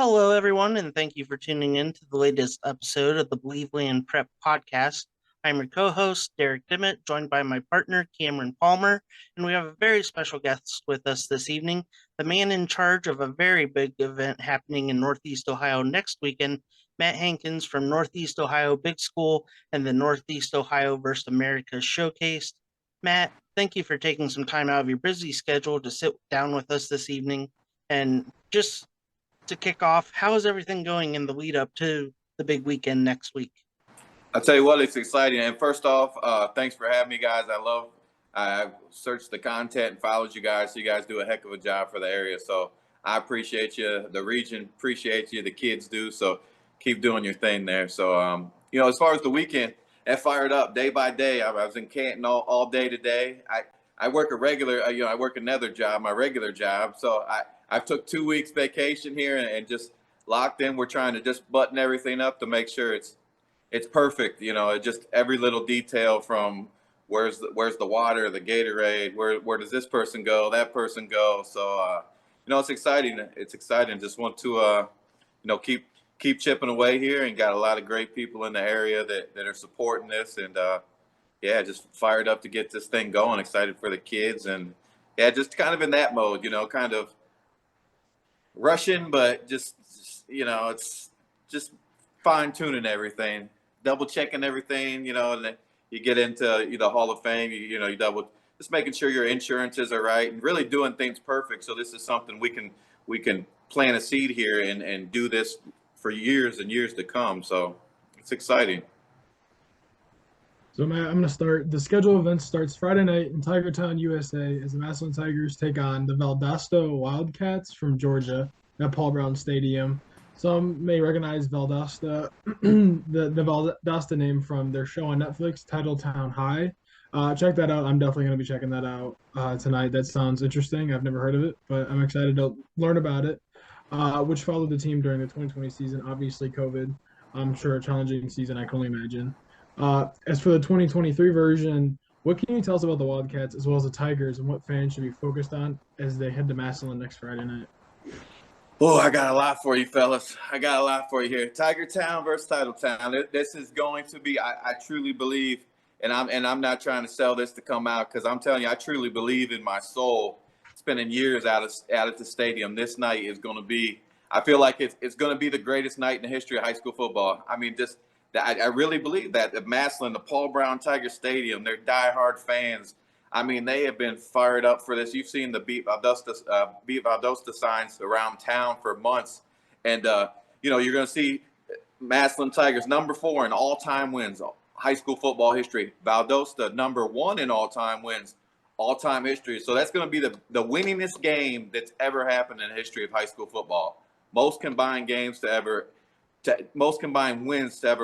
Hello, everyone, and thank you for tuning in to the latest episode of the Believeland Prep Podcast. I'm your co host, Derek Dimmitt, joined by my partner, Cameron Palmer, and we have a very special guest with us this evening, the man in charge of a very big event happening in Northeast Ohio next weekend, Matt Hankins from Northeast Ohio Big School and the Northeast Ohio vs. America Showcase. Matt, thank you for taking some time out of your busy schedule to sit down with us this evening and just to kick off, how is everything going in the lead up to the big weekend next week? I'll tell you what, it's exciting. And first off, thanks for having me, guys. I searched the content and followed you guys. So you guys do a heck of a job for the area. So I appreciate you. The region appreciates you. The kids do. So keep doing your thing there. So, as far as the weekend, I fired up day by day. I was in Canton all day today. I work I work another job, my regular job. So I took 2 weeks vacation here and just locked in. We're trying to just button everything up to make sure it's perfect. Just every little detail from where's the water, the Gatorade, where does this person go, that person go. So, it's exciting. It's exciting. Just want to, keep chipping away here, and got a lot of great people in the area that are supporting this. And, just fired up to get this thing going, excited for the kids. And just kind of in that mode, kind of rushing, but just it's just fine tuning everything, double checking everything, and then you get into the Hall of Fame, you double just making sure your insurances are right and really doing things perfect. So this is something we can plant a seed here and do this for years and years to come. So it's exciting. So, Matt, I'm going to start. The schedule of events starts Friday night in Tigertown, USA, as the Massillon Tigers take on the Valdosta Wildcats from Georgia at Paul Brown Stadium. Some may recognize Valdosta, the Valdosta name from their show on Netflix, Titletown High. Check that out. I'm definitely going to be checking that out tonight. That sounds interesting. I've never heard of it, but I'm excited to learn about it, which followed the team during the 2020 season. Obviously, COVID, I'm sure a challenging season, I can only imagine. As for the 2023 version, what can you tell us about the Wildcats as well as the Tigers, and what fans should be focused on as they head to Massillon next Friday night? Oh, I got a lot for you, fellas. I got a lot for you here. Tiger Town versus Titletown. This is going to be, I truly believe, and I'm not trying to sell this to come out, because I'm telling you, I truly believe in my soul. Spending years out at the stadium, this night is going to be, I feel like it's going to be the greatest night in the history of high school football. I mean, I really believe that. The Massillon, the Paul Brown Tiger Stadium, they're diehard fans. I mean, they have been fired up for this. You've seen the Beat Valdosta signs around town for months. And, you're going to see Massillon Tigers #4 in all-time wins, high school football history. Valdosta #1 in all-time wins, all-time history. So that's going to be the winningest game that's ever happened in the history of high school football. Most combined wins to ever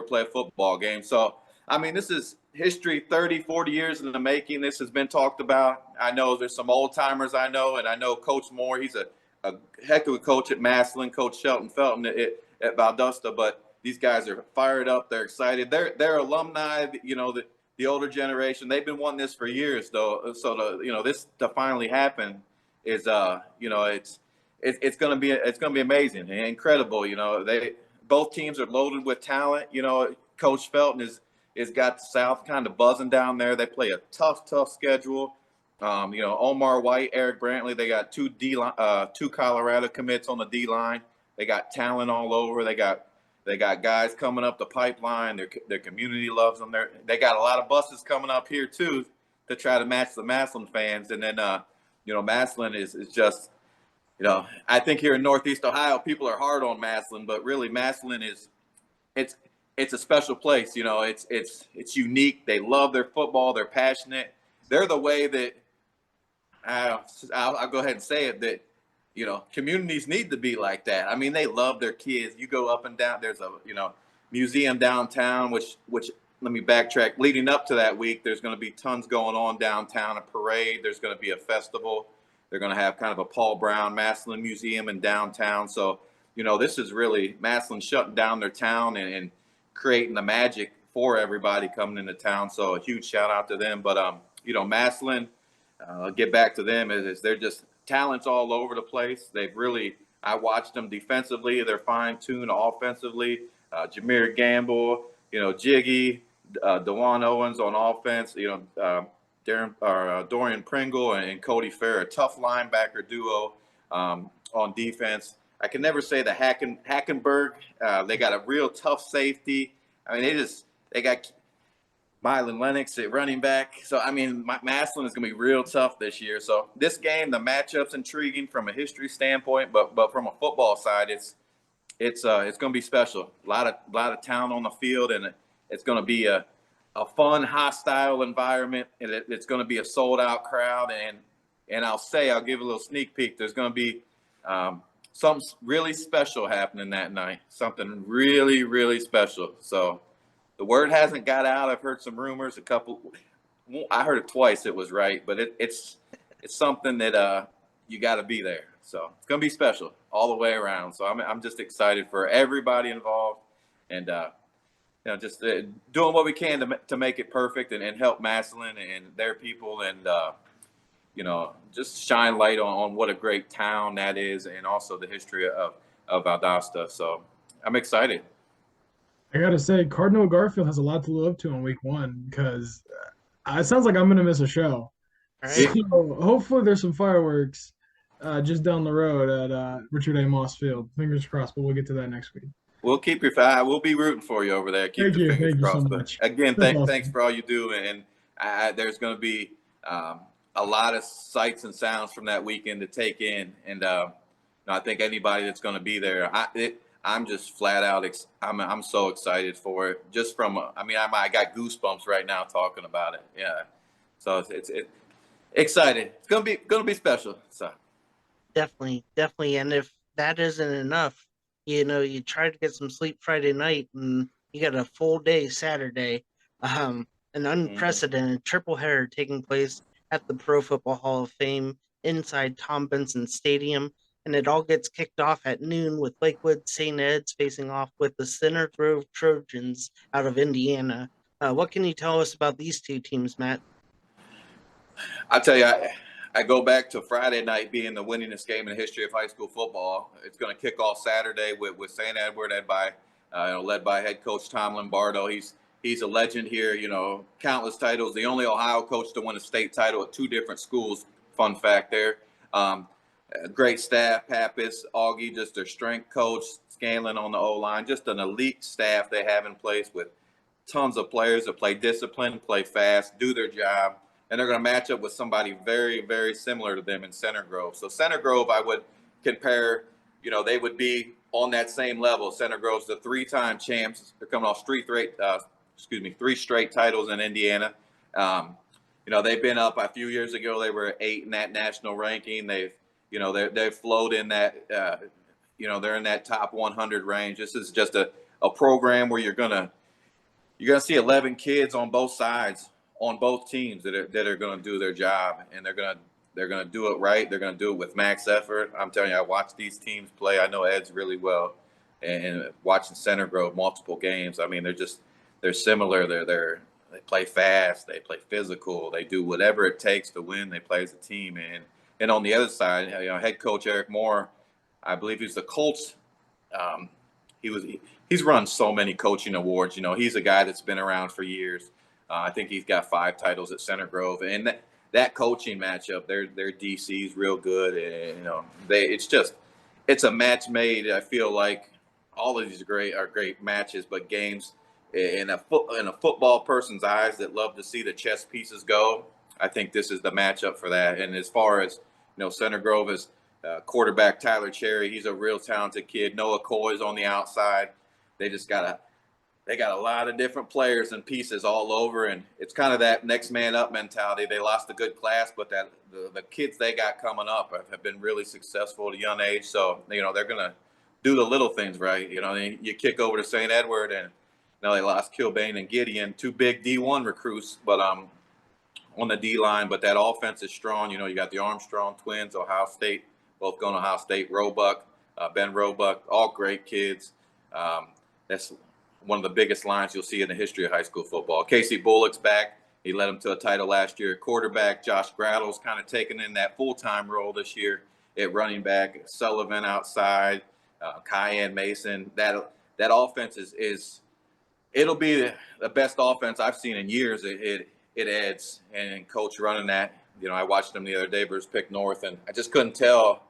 play a football game. So, I mean, this is history, 30, 40 years in the making. This has been talked about. I know there's some old timers and I know Coach Moore. He's a heck of a coach at Massillon, Coach Shelton Felton at Valdosta. But these guys are fired up. They're excited. They're alumni. The older generation. They've been wanting this for years, though. So this to finally happen is it's going to be amazing and incredible. Both teams are loaded with talent. Coach Felton is got the South kind of buzzing down there. They play a tough schedule. Omar White, Eric Brantley, they got two Colorado commits on the D line. They got talent all over. They got guys coming up the pipeline. Their community loves them. They got a lot of buses coming up here too to try to match the Massillon fans. And then Massillon is just. I think here in Northeast Ohio, people are hard on Massillon, but really Massillon it's a special place. It's unique. They love their football. They're passionate. They're the way that I'll go ahead and say it, that communities need to be like that. I mean, they love their kids. You go up and down. There's a museum downtown, which let me backtrack. Leading up to that week, there's going to be tons going on downtown. A parade. There's going to be a festival. They're going to have kind of a Paul Brown Massillon Museum in downtown. So, this is really Massillon shutting down their town and creating the magic for everybody coming into town. So a huge shout out to them. But, Massillon, get back to them, is they're just talents all over the place. They've really I watched them defensively. They're fine-tuned offensively. Jameer Gamble, Jiggy, DeJuan Owens on offense, Dorian Pringle and Cody Fair, a tough linebacker duo on defense. I can never say the Hackenberg. They got a real tough safety. I mean, they got Mylan Lennox at running back. So, I mean, Massillon is going to be real tough this year. So this game, the matchup's intriguing from a history standpoint, but from a football side, it's going to be special. A lot of talent on the field, and it's going to be a fun, hostile environment, and it's going to be a sold-out crowd. And I'll give a little sneak peek. There's going to be something really special happening that night. Something really, really special. So the word hasn't got out. I've heard some rumors. I heard it twice. It was right, but it's something that you got to be there. So it's going to be special all the way around. So I'm just excited for everybody involved, and just doing what we can to make it perfect and help Massillon and their people, and just shine light on what a great town that is, and also the history of Valdosta. So I'm excited. I gotta say, Cardinal Garfield has a lot to live up to in week 1, because it sounds like I'm gonna miss a show. All right. So hopefully there's some fireworks just down the road at Richard A. Moss Field. Fingers crossed, but we'll get to that next week. We'll keep your we'll be rooting for you over there. Keep your fingers crossed. Thank you so much. Again, Awesome. Thanks for all you do, and there's going to be a lot of sights and sounds from that weekend to take in, and I think anybody that's going to be there, I'm just flat out. I'm so excited for it. Just I got goosebumps right now talking about it. Yeah, so it's excited. It's gonna be special. So Definitely. And if that isn't enough, you try to get some sleep Friday night, and you got a full day Saturday. An unprecedented triple header taking place at the Pro Football Hall of Fame inside Tom Benson Stadium. And it all gets kicked off at noon with Lakewood St. Ed's facing off with the Center Grove Trojans out of Indiana. What can you tell us about these two teams, Matt? I'll tell you, I go back to Friday night being the winningest game in the history of high school football. It's going to kick off Saturday with St. Edward, led by head coach Tom Lombardo. He's a legend here, countless titles. The only Ohio coach to win a state title at 2 different schools. Fun fact there. Great staff, Pappas, Augie, just their strength coach, Scanlon on the O-line, just an elite staff they have in place with tons of players that play discipline, play fast, do their job, and they're going to match up with somebody very, very similar to them in Center Grove. So Center Grove, I would compare, they would be on that same level. Center Grove's the 3-time champs. They're coming off 3 straight titles in Indiana. They've been up a few years ago. They were 8 in that national ranking. They've flowed in that, they're in that top 100 range. This is just a program where you're gonna see 11 kids on both sides, on both teams that are gonna do their job, and they're gonna do it right. They're gonna do it with max effort. I'm telling you, I watched these teams play. I know Ed's really well, and watching Center Grove multiple games. I mean, they're similar. They play fast. They play physical. They do whatever it takes to win. They play as a team, and on the other side, head coach Eric Moore, I believe he's the Colts. He's run so many coaching awards. He's a guy that's been around for years. I think he's got 5 titles at Center Grove, and that coaching matchup, their DC's real good. And, it's a match made. I feel like all of these are great matches, but games in a football person's eyes that love to see the chess pieces go. I think this is the matchup for that. And as far as, Center Grove is quarterback Tyler Cherry. He's a real talented kid. Noah Coy's on the outside. They got a lot of different players and pieces all over, and it's kind of that next man up mentality. They lost a good class, but the kids they got coming up have been really successful at a young age. So, they're going to do the little things right. You kick over to St. Edward, and they lost Kilbane and Gideon, 2 big D1 recruits, but on the D-line, but that offense is strong. You got the Armstrong twins, Ohio State, both going to Ohio State, Roebuck, Ben Roebuck, all great kids. That's one of the biggest lines you'll see in the history of high school football. Casey Bullock's back. He led them to a title last year. Quarterback Josh Grattle's kind of taken in that full-time role this year. at running back, Sullivan outside, Cayenne Mason. That offense is it'll be the best offense I've seen in years. It adds, and coach running that. I watched them the other day versus Pick North, and I just couldn't tell.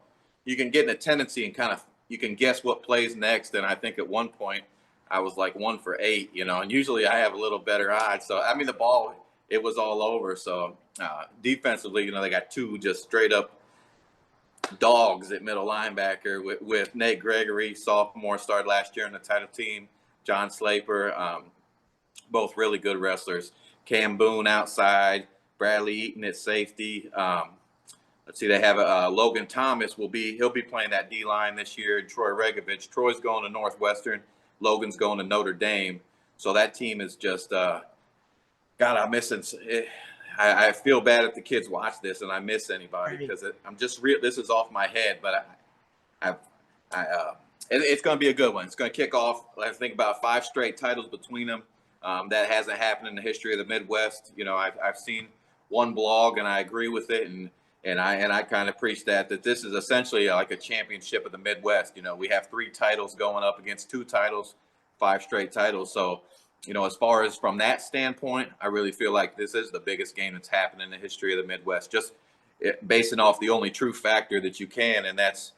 You can get in a tendency and kind of you can guess what plays next. And I think at one point I was like 1 for 8, and usually I have a little better odds. So the ball, it was all over. So defensively, they got 2 just straight up dogs at middle linebacker with Nate Gregory, sophomore, started last year in the title team. John Slaper, both really good wrestlers. Cam Boone outside, Bradley Eaton at safety. Let's see, they have Logan Thomas he'll be playing that D line this year. And Troy Regovich. Troy's going to Northwestern. Logan's going to Notre Dame. So that team is just, God, I'm missing. I feel bad if the kids watch this and I miss anybody because I'm just real. This is off my head, but it's going to be a good one. It's going to kick off. I think about 5 straight titles between them. That hasn't happened in the history of the Midwest. I've seen one blog and I agree with it, and I kind of preach that this is essentially like a championship of the Midwest. We have 3 titles going up against 2 titles, 5 straight titles. So, as far as from that standpoint, I really feel like this is the biggest game that's happened in the history of the Midwest. Just basing off the only true factor that you can, and that's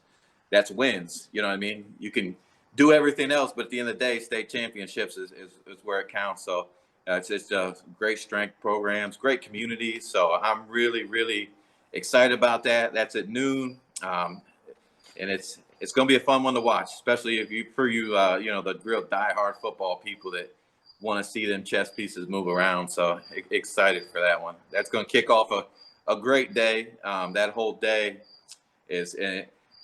wins. You know what I mean? You can do everything else, but at the end of the day, state championships is where it counts. So it's just great strength programs, great communities. So I'm really, really excited about that. That's at noon, and it's going to be a fun one to watch, especially if you the real diehard football people that want to see them chess pieces move around. So excited for that one. That's going to kick off a great day. That whole day is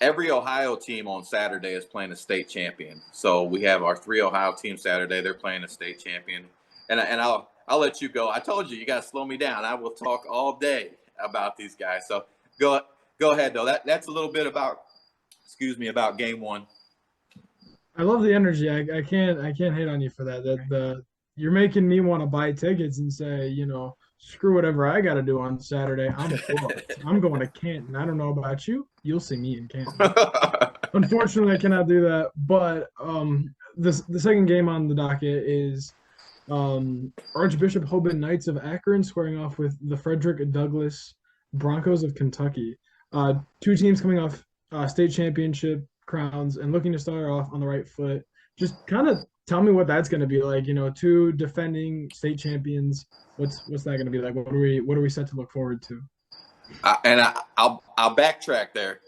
every Ohio team on Saturday is playing a state champion. So we have our 3 Ohio teams Saturday. They're playing a state champion, and I'll let you go. I told you got to slow me down. I will talk all day about these guys. So go ahead though. That's a little bit about game 1. I love the energy. I can't hate on you for that. You're making me want to buy tickets and say, screw whatever I got to do on Saturday. I'm booked. I'm going to Canton. I don't know about you. You'll see me in Canton. Unfortunately, I cannot do that. But the second game on the docket is Archbishop Hoban Knights of Akron squaring off with the Frederick Douglass Broncos of Kentucky. 2 teams coming off state championship crowns and looking to start off on the right foot. Just kind of tell me what that's going to be like. 2 defending state champions. What's that going to be like? What are we set to look forward to? I'll backtrack there.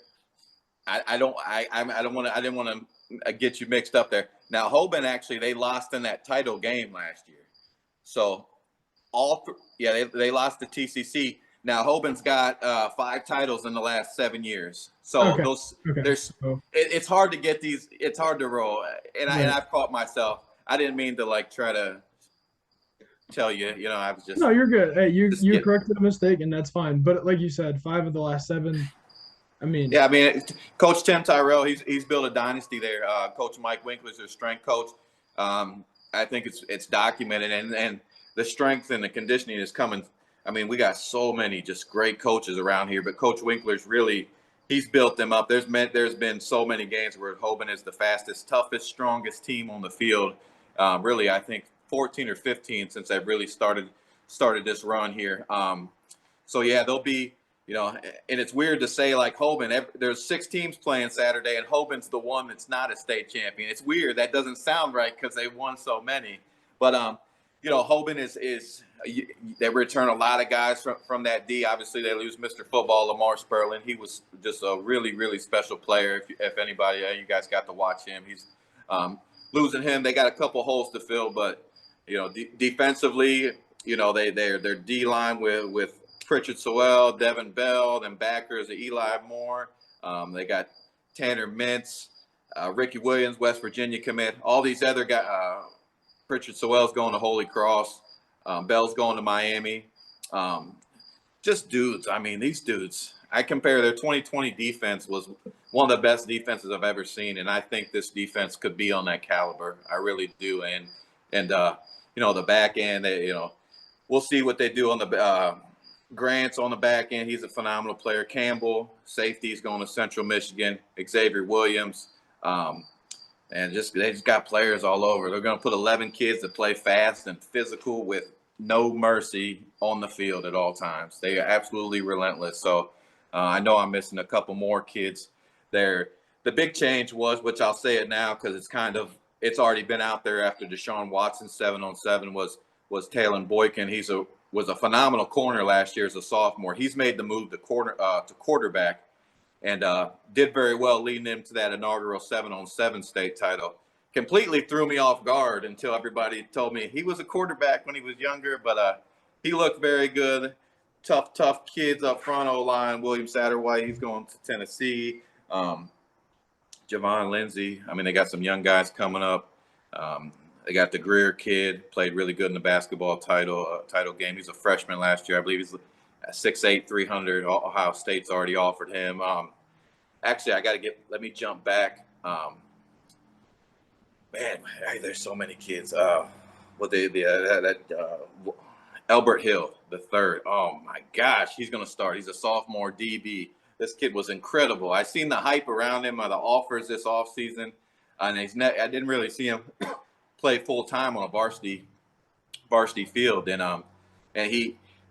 I didn't want to get you mixed up there. Now Hoban actually they lost in that title game last year, so they lost to TCC. Now Hoban's got 5 titles in the last 7 years. So it's hard to get these. It's hard to roll, and I've caught myself. I didn't mean to try to tell you. I was just no. You're good. Hey, you corrected a mistake, and that's fine. But like you said, 5 of the last 7. Coach Tim Tyrell, he's built a dynasty there. Coach Mike Winkler's their strength coach. I think it's documented, and the strength and the conditioning is coming. We got so many just great coaches around here, but Coach Winkler's he's built them up. There's been so many games where Hoban is the fastest, toughest, strongest team on the field. Really, I think 14 or 15 since I've really started this run here. They'll be, and it's weird to say Hoban, there's 6 teams playing Saturday and Hoban's the one that's not a state champion. It's weird. That doesn't sound right because they won so many, but Hoban is they return a lot of guys from that D. Obviously, they lose Mr. Football, Lamar Sperlin. He was just a really, really special player. If anybody, you guys got to watch him. He's losing him. They got a couple holes to fill, but defensively, their D line with Pritchard Sewell, Devin Bell, then backers Eli Moore. They got Tanner Mintz, Ricky Williams, West Virginia commit. All these other guys. Pritchard Sewell's going to Holy Cross. Bell's going to Miami. Just dudes. These dudes. I compare their 2020 defense was one of the best defenses I've ever seen, and I think this defense could be on that caliber. I really do. And the back end, we'll see what they do on Grant's on the back end. He's a phenomenal player. Campbell, safety's going to Central Michigan. Xavier Williams. And they just got players all over. They're going to put 11 kids that play fast and physical with no mercy on the field at all times. They are absolutely relentless. So I know I'm missing a couple more kids there. The big change was, which I'll say it now because it's already been out there after Deshaun Watson 7-on-7 was Talon Boykin. Was a phenomenal corner last year as a sophomore. He's made the move to quarterback. And did very well leading him to that inaugural 7-on-7 state title. Completely threw me off guard until everybody told me he was a quarterback when he was younger, but he looked very good. Tough kids up front, O-line. William Satterwhite, he's going to Tennessee. Javon Lindsay. I mean, they got some young guys coming up. They got the Greer kid, played really good in the basketball title game. He's a freshman last year. I believe he's 6'8", 300. Ohio State's already offered him. Actually, let me jump back. Man, there's so many kids. Albert Hill, the third. Oh my gosh, he's going to start. He's a sophomore DB. This kid was incredible. I seen the hype around him, the offers this offseason, and I didn't really see him play full time on a varsity field.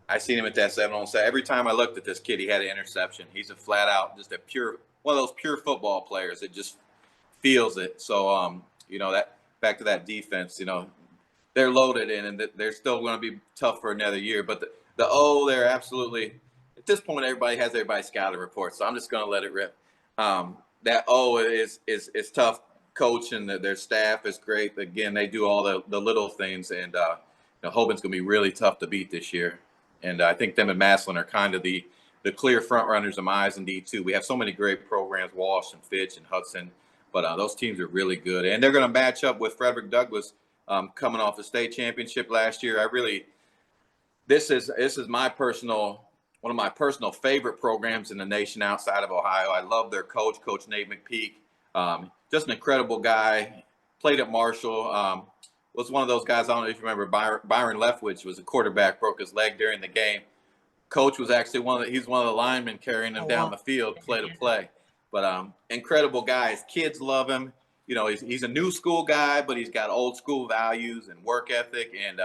I seen him at that 7-on-7. Every time I looked at this kid, he had an interception. He's a flat out, just one of those pure football players that just feels it. So, that back to that defense, they're loaded and they're still going to be tough for another year. But they're absolutely, at this point, everybody has everybody's scouting report. So I'm just going to let it rip. That is tough. Coaching, their staff is great. Again, they do all the little things, and Hoban's going to be really tough to beat this year. And I think them and Massillon are kind of the clear front runners of Mize and D2. We have so many great programs, Walsh and Fitch and Hudson, but those teams are really good. And they're going to match up with Frederick Douglass coming off the state championship last year. This is one of my personal favorite programs in the nation outside of Ohio. I love their coach, Coach Nate McPeak. Just an incredible guy. Played at Marshall. Was one of those guys, I don't know if you remember, Byron Leftwich was a quarterback, broke his leg during the game. Coach was actually he's one of the linemen carrying him down the field, play to play. But incredible guys. Kids love him. He's a new school guy, but he's got old school values and work ethic. And,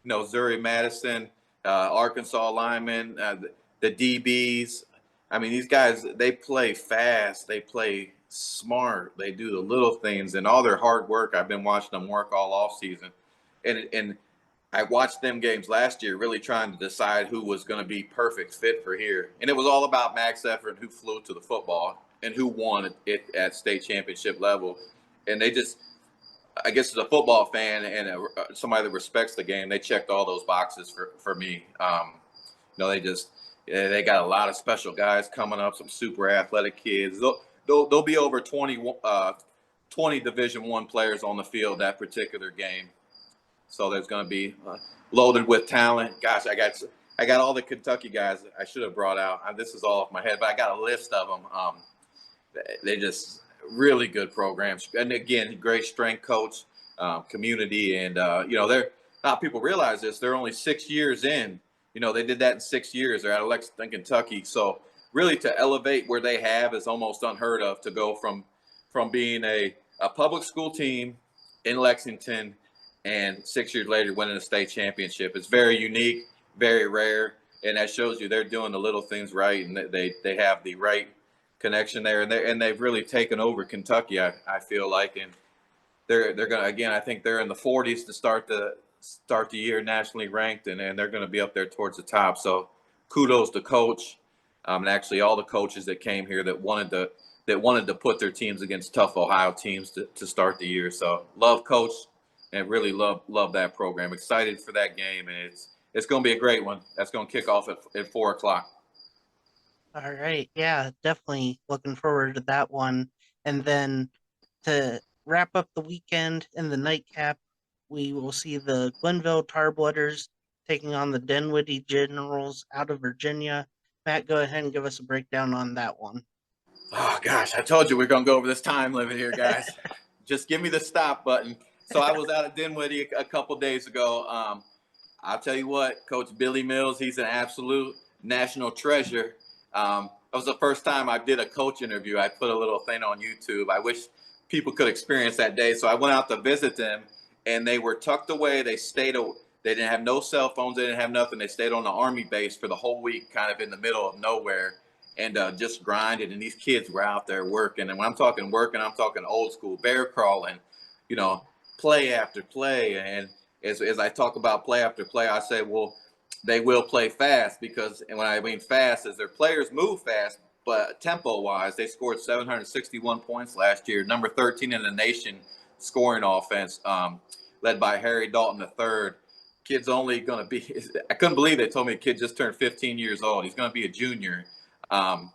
Zuri Madison, Arkansas lineman, the DBs. I mean, these guys, they play fast. They play smart. They do the little things and all their hard work. I've been watching them work all off season, and I watched them games last year, really trying to decide who was going to be perfect fit for here. And it was all about max effort and who flew to the football and who won it at state championship level. And they just, I guess, as a football fan and somebody that respects the game, they checked all those boxes for me. They got a lot of special guys coming up, some super athletic kids. There'll be over 20 Division I players on the field that particular game. So there's going to be loaded with talent. Gosh, I got all the Kentucky guys I should have brought out. This is all off my head, but I got a list of them. They just really good programs. And again, great strength coach, community. And, they're not people realize this. They're only 6 years in. They did that in 6 years. They're out of Lexington, Kentucky. So really to elevate where they have is almost unheard of, to go from being a public school team in Lexington and 6 years later winning a state championship. It's very unique, very rare, and that shows you they're doing the little things right, and they have the right connection there, and they've really taken over Kentucky, I feel like, and they're going to, again, I think they're in the 40s to start the year nationally ranked, and they're going to be up there towards the top. So kudos to Coach. And actually all the coaches that came here that wanted to put their teams against tough Ohio teams to start the year. So love Coach and really love that program. Excited for that game, and it's going to be a great one. That's going to kick off at 4:00. All right. Yeah, definitely looking forward to that one. And then to wrap up the weekend in the nightcap, we will see the Glenville Tarblooders taking on the Dinwiddie Generals out of Virginia. Matt, go ahead and give us a breakdown on that one. Oh, gosh, I told you we're going to go over this time limit here, guys. Just give me the stop button. So I was out at Dinwiddie a couple days ago. I'll tell you what, Coach Billy Mills, he's an absolute national treasure. That was the first time I did a coach interview. I put a little thing on YouTube. I wish people could experience that day. So I went out to visit them, and they were tucked away. They didn't have no cell phones. They didn't have nothing. They stayed on the Army base for the whole week, kind of in the middle of nowhere, and just grinded. And these kids were out there working. And when I'm talking working, I'm talking old school, bear crawling, play after play. And as I talk about play after play, I say, well, they will play fast, because, and when I mean fast, is their players move fast, but tempo-wise, they scored 761 points last year, number 13 in the nation scoring offense, led by Harry Dalton III. Kid's only going to be – I couldn't believe they told me a kid just turned 15 years old. He's going to be a junior, about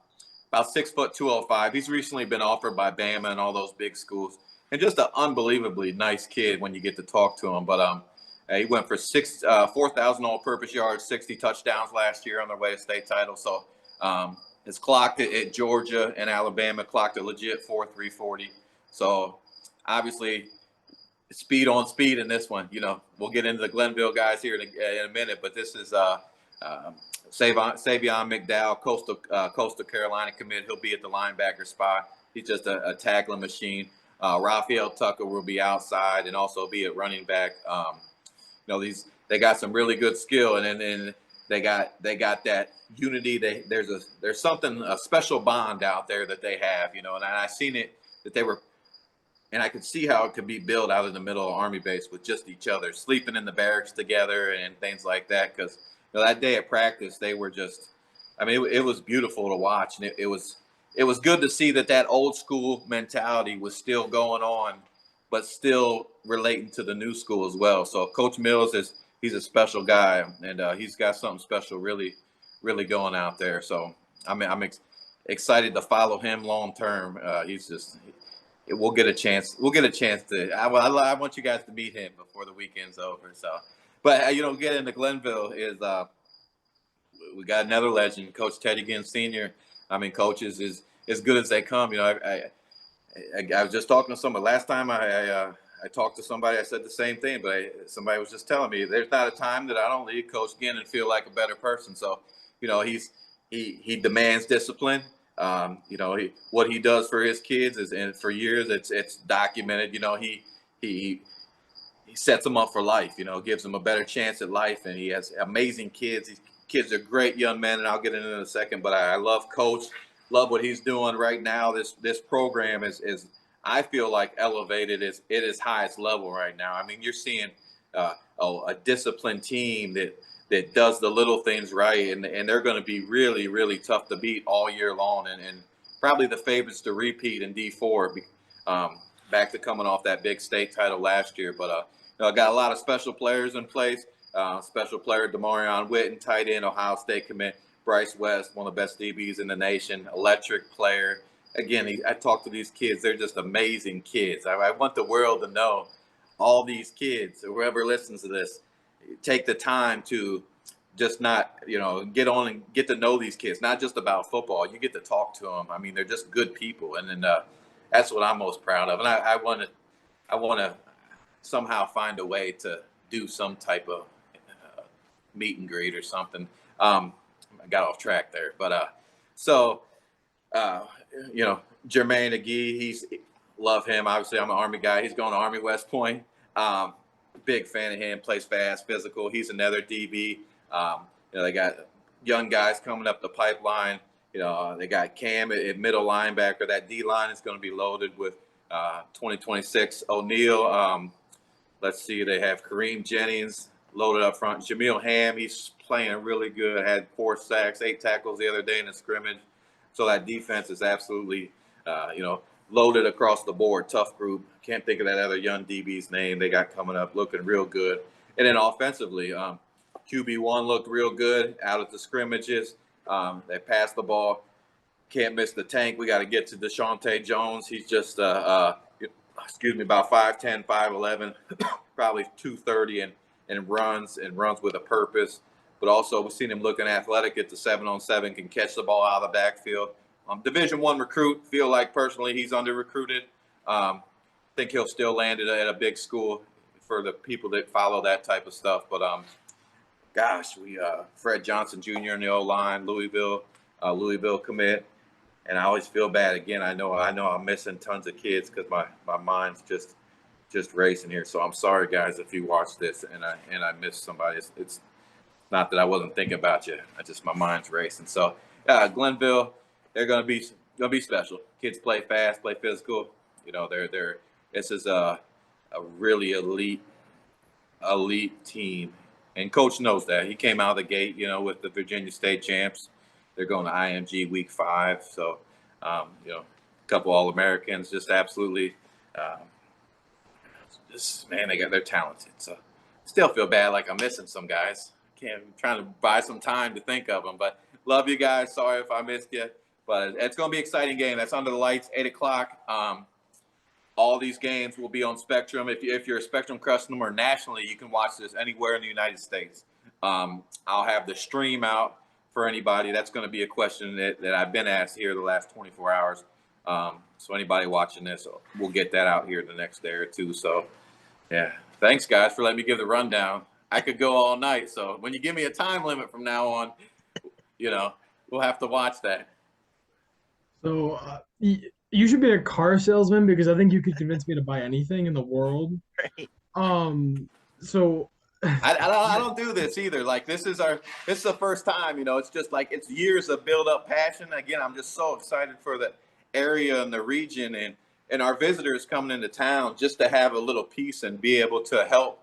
6 foot 205. He's recently been offered by Bama and all those big schools, and just an unbelievably nice kid when you get to talk to him. But he went for 4,000 all-purpose yards, 60 touchdowns last year on their way to state title. So it's clocked at Georgia and Alabama, clocked a legit 4.340. So obviously speed on speed in this one. We'll get into the Glenville guys here in a minute, but this is Savion McDowell, Coastal Carolina commit. He'll be at the linebacker spot. He's just a tackling machine. Raphael Tucker will be outside and also be at running back. They got some really good skill, and then they got that unity. There's something, a special bond out there that they have, and I seen it that they were, and I could see how it could be built out in the middle of Army base with just each other, sleeping in the barracks together and things like that. Because that day at practice, they were just, it was beautiful to watch, and it was good to see that old school mentality was still going on, but still relating to the new school as well. So Coach Mills he's a special guy, and he's got something special really, really going out there. So I'm excited to follow him long term. We'll get a chance. To. I want you guys to meet him before the weekend's over. So, but get into Glenville is we got another legend, Coach Teddy Ginn Sr. Coach is as good as they come. I was just talking to somebody last time. I talked to somebody. I said the same thing, but somebody was just telling me there's not a time that I don't leave Coach Ginn and feel like a better person. So, he demands discipline. What he does for his kids and for years it's documented. He sets them up for life. Gives them a better chance at life, and he has amazing kids. These kids are great young men, and I'll get into it in a second. But I love Coach. Love what he's doing right now. This program is I feel like elevated at its highest level right now. You're seeing a disciplined team that does the little things right, and they're going to be really, really tough to beat all year long, and probably the favorites to repeat in D4, back to coming off that big state title last year. But I got a lot of special players in place. Special player Demarion Witten, tight end, Ohio State commit. Bryce West, one of the best DBs in the nation, electric player. Again, I talk to these kids. They're just amazing kids. I want the world to know all these kids, whoever listens to this, take the time to just not, get on and get to know these kids, not just about football. You get to talk to them. They're just good people. And then that's what I'm most proud of. And I want to somehow find a way to do some type of meet and greet or something. I got off track there, but Jermaine Agee, love him. Obviously, I'm an Army guy. He's going to Army West Point. Big fan of him. Plays fast, physical. He's another DB. They got young guys coming up the pipeline. They got Cam at middle linebacker. That D line is going to be loaded with 2026 O'Neal. Let's see. They have Kareem Jennings loaded up front. Jameel Ham, he's playing really good. Had 4 sacks, 8 tackles the other day in the scrimmage. So that defense is absolutely, loaded across the board. Tough group. Can't think of that other young DB's name they got coming up, looking real good. And then offensively, QB1 looked real good out at the scrimmages. They passed the ball. Can't miss the tank. We got to get to Deshaunte Jones. He's just, about 5'10", 5'11", probably 230, and runs with a purpose. But also, we've seen him looking athletic at the 7-on-7, can catch the ball out of the backfield. Division I recruit, feel like personally he's under-recruited. Think he'll still land at a big school for the people that follow that type of stuff. But gosh, we Fred Johnson Jr. in the O line, Louisville commit, and I always feel bad. Again, I know I'm missing tons of kids because my mind's just racing here. So I'm sorry, guys, if you watch this and I missed somebody. It's not that I wasn't thinking about you. My mind's racing. So Glenville, they're gonna be special. Kids play fast, play physical. You know, this is a really elite team, and coach knows that. He came out of the gate, with the Virginia State champs. They're going to IMG week 5, so a couple All-Americans, just absolutely, they're talented. So still feel bad like I'm missing some guys. I'm trying to buy some time to think of them, but love you guys. Sorry if I missed you, but it's going to be an exciting game. That's under the lights, 8:00. All these games will be on Spectrum. If you're a Spectrum customer nationally, you can watch this anywhere in the United States. I'll have the stream out for anybody. That's going to be a question that I've been asked here the last 24 hours. So anybody watching this, we'll get that out here the next day or two. So, yeah, thanks, guys, for letting me give the rundown. I could go all night. So when you give me a time limit from now on, we'll have to watch that. So you should be a car salesman because I think you could convince me to buy anything in the world. Right. So I don't do this either. Like this is the first time. It's just like it's years of build up passion. Again, I'm just so excited for the area and the region and our visitors coming into town just to have a little piece and be able to help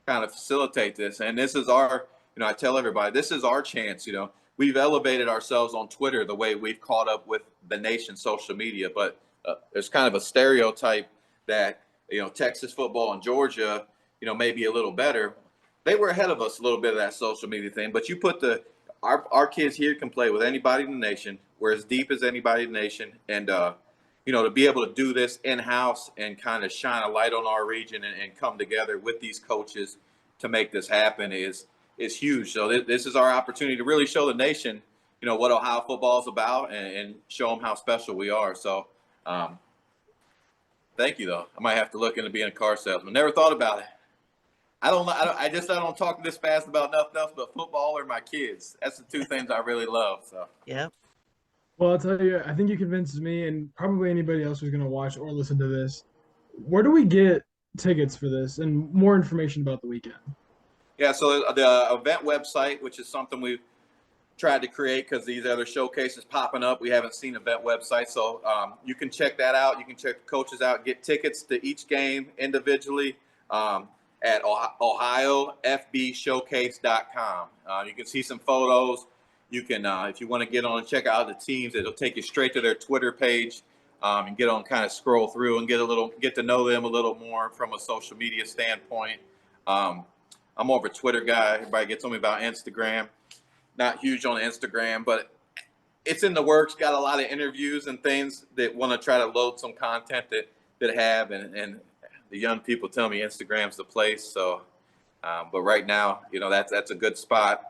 kind of facilitate this. And this is our, I tell everybody, this is our chance. We've elevated ourselves on Twitter the way we've caught up with the nation's social media, but there's kind of a stereotype that, Texas football and Georgia, may be a little better. They were ahead of us a little bit of that social media thing, but you put our kids here can play with anybody in the nation. We're as deep as anybody in the nation. And, to be able to do this in-house and kind of shine a light on our region and come together with these coaches to make this happen is huge. So this is our opportunity to really show the nation, what Ohio football is about and show them how special we are. So thank you, though. I might have to look into being a car salesman. Never thought about it. I don't talk this fast about nothing else but football or my kids. That's the two things I really love. So Yeah. Well, I'll tell you, I think you convinced me and probably anybody else who's going to watch or listen to this. Where do we get tickets for this and more information about the weekend? Yeah, so the event website, which is something we've tried to create because these other showcases popping up, we haven't seen event website. So you can check that out. You can check the coaches out, get tickets to each game individually at OhioFBShowcase.com. You can see some photos. You can, if you want to get on and check out the teams, it'll take you straight to their Twitter page and get on, kind of scroll through and get to know them a little more from a social media standpoint. I'm more of a Twitter guy. Everybody gets on me about Instagram. Not huge on Instagram, but it's in the works. Got a lot of interviews and things that want to try to load some content that have, and the young people tell me Instagram's the place. So, but right now, that's a good spot.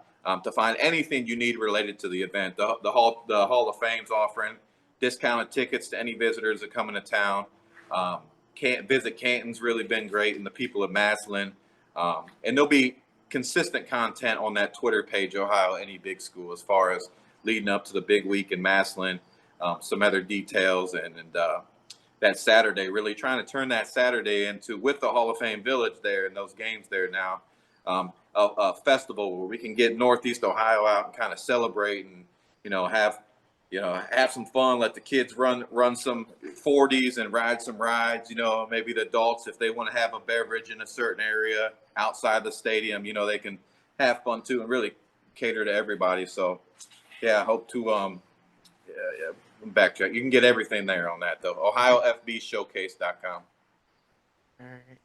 To find anything you need related to the event. The Hall of Fame's offering discounted tickets to any visitors that come into town. Visit Canton's really been great, and the people of Massillon. And there'll be consistent content on that Twitter page, Ohio Any Big School, as far as leading up to the big week in Massillon, some other details, and that Saturday, really trying to turn that Saturday into, with the Hall of Fame Village there and those games there now, a festival where we can get Northeast Ohio out and kind of celebrate and, have some fun, let the kids run some 40s and ride some rides, maybe the adults, if they want to have a beverage in a certain area outside the stadium, they can have fun too and really cater to everybody. So, yeah, I hope to, backtrack. You can get everything there on that, though. OhioFBShowcase.com. All right.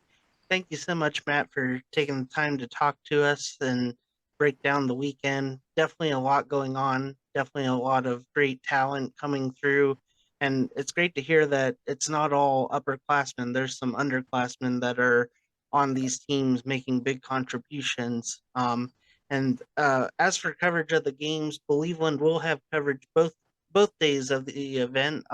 Thank you so much, Matt, for taking the time to talk to us and break down the weekend. Definitely a lot going on. Definitely a lot of great talent coming through. And it's great to hear that it's not all upperclassmen. There's some underclassmen that are on these teams making big contributions. And as for coverage of the games, Believeland will have coverage both days of the event.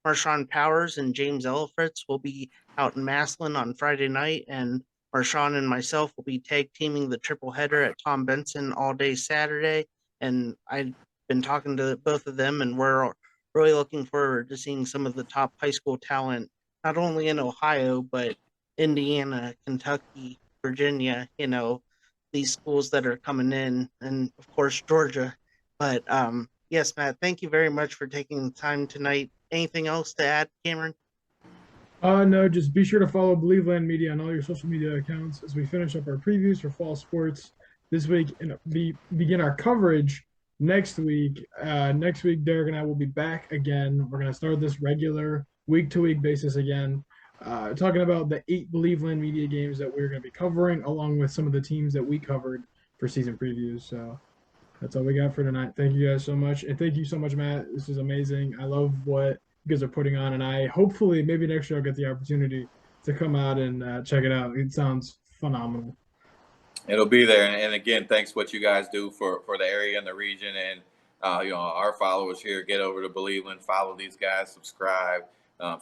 Marshawn Powers and James Ellifritz will be out in Massillon on Friday night, and Marshawn and myself will be tag teaming the triple header at Tom Benson all day Saturday. And I've been talking to both of them, and we're really looking forward to seeing some of the top high school talent, not only in Ohio, but Indiana, Kentucky, Virginia, these schools that are coming in, and of course, Georgia. But yes, Matt, thank you very much for taking the time tonight. Anything else to add, Cameron? No, just be sure to follow Believeland Media on all your social media accounts as we finish up our previews for fall sports this week and begin our coverage next week. Next week, Derek and I will be back again. We're going to start this regular week-to-week basis again, talking about the 8 Believeland Media games that we're going to be covering, along with some of the teams that we covered for season previews. So that's all we got for tonight. Thank you guys so much. And thank you so much, Matt. This is amazing. I love what you guys are putting on, and I hopefully maybe next year I'll get the opportunity to come out and check it out. It sounds phenomenal. It'll be there, and again, thanks what you guys do for the area and the region, and our followers here. Get over to Believeland, follow these guys, subscribe.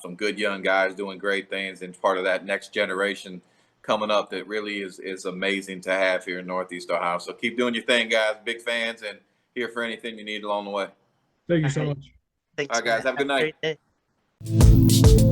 Some good young guys doing great things, and part of that next generation coming up that really is amazing to have here in Northeast Ohio. So keep doing your thing, guys. Big fans, and here for anything you need along the way. Thank you so much. Thanks, all right, guys. Matt. Have a good night. Great day.